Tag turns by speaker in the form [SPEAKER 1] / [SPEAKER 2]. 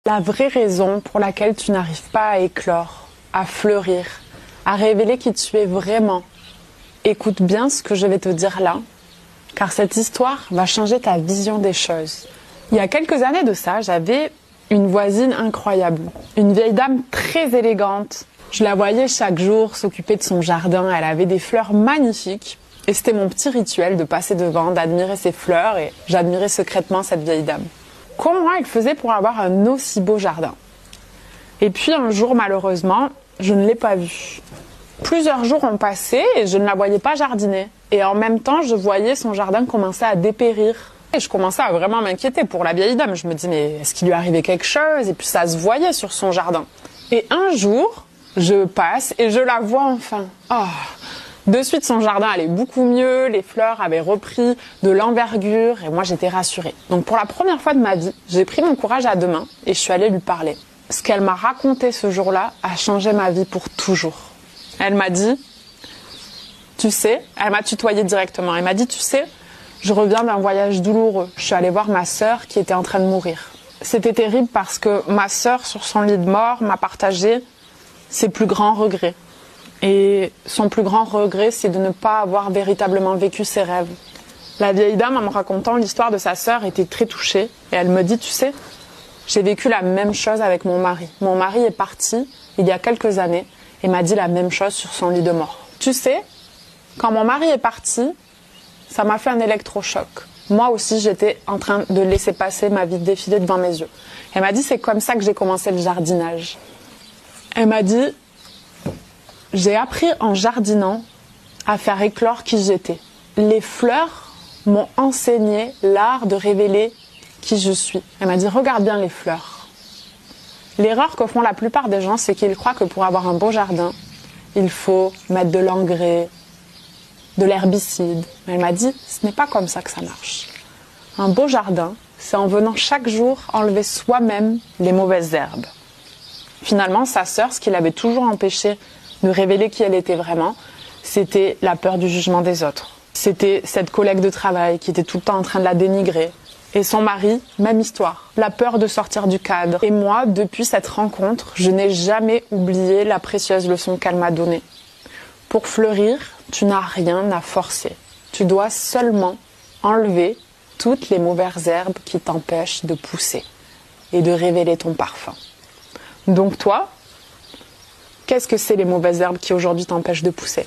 [SPEAKER 1] La vraie raison pour laquelle tu n'arrives pas à éclore, à fleurir, à révéler qui tu es vraiment. Écoute bien ce que je vais te dire là, car cette histoire va changer ta vision des choses. Il y a quelques années de ça, j'avais une voisine incroyable, une vieille dame très élégante. Je la voyais chaque jour s'occuper de son jardin, elle avait des fleurs magnifiques. Et c'était mon petit rituel de passer devant, d'admirer ses fleurs, et j'admirais secrètement cette vieille dame. Comment elle faisait pour avoir un aussi beau jardin? Et puis un jour, malheureusement, je ne l'ai pas vue. Plusieurs jours ont passé et je ne la voyais pas jardiner. Et en même temps, je voyais son jardin commencer à dépérir. Et je commençais à vraiment m'inquiéter pour la vieille dame. Je me dis, mais est-ce qu'il lui arrivait quelque chose? Et puis ça se voyait sur son jardin. Et un jour, je passe et je la vois enfin. Oh. De suite, son jardin allait beaucoup mieux, les fleurs avaient repris de l'envergure et moi j'étais rassurée. Donc pour la première fois de ma vie, j'ai pris mon courage à deux mains et je suis allée lui parler. Ce qu'elle m'a raconté ce jour-là a changé ma vie pour toujours. Elle m'a dit, tu sais, elle m'a tutoyé directement, elle m'a dit, tu sais, je reviens d'un voyage douloureux. Je suis allée voir ma sœur qui était en train de mourir. C'était terrible parce que ma sœur, sur son lit de mort, m'a partagé ses plus grands regrets. Et son plus grand regret, c'est de ne pas avoir véritablement vécu ses rêves. La vieille dame, en me racontant l'histoire de sa sœur, était très touchée. Et elle me dit, tu sais, j'ai vécu la même chose avec mon mari. Mon mari est parti il y a quelques années et m'a dit la même chose sur son lit de mort. Tu sais, quand mon mari est parti, ça m'a fait un électrochoc. Moi aussi, j'étais en train de laisser passer ma vie défiler devant mes yeux. Elle m'a dit, c'est comme ça que j'ai commencé le jardinage. Elle m'a dit, j'ai appris en jardinant à faire éclore qui j'étais. Les fleurs m'ont enseigné l'art de révéler qui je suis. Elle m'a dit, regarde bien les fleurs. L'erreur que font la plupart des gens, c'est qu'ils croient que pour avoir un beau jardin, il faut mettre de l'engrais, de l'herbicide. Elle m'a dit, ce n'est pas comme ça que ça marche. Un beau jardin, c'est en venant chaque jour enlever soi-même les mauvaises herbes. Finalement, sa sœur, ce qui l'avait toujours empêché de révéler qui elle était vraiment, c'était la peur du jugement des autres. C'était cette collègue de travail qui était tout le temps en train de la dénigrer. Et son mari, même histoire, la peur de sortir du cadre. Et moi, depuis cette rencontre, je n'ai jamais oublié la précieuse leçon qu'elle m'a donnée. Pour fleurir, tu n'as rien à forcer. Tu dois seulement enlever toutes les mauvaises herbes qui t'empêchent de pousser et de révéler ton parfum. Donc toi, qu'est-ce que c'est les mauvaises herbes qui aujourd'hui t'empêchent de pousser ?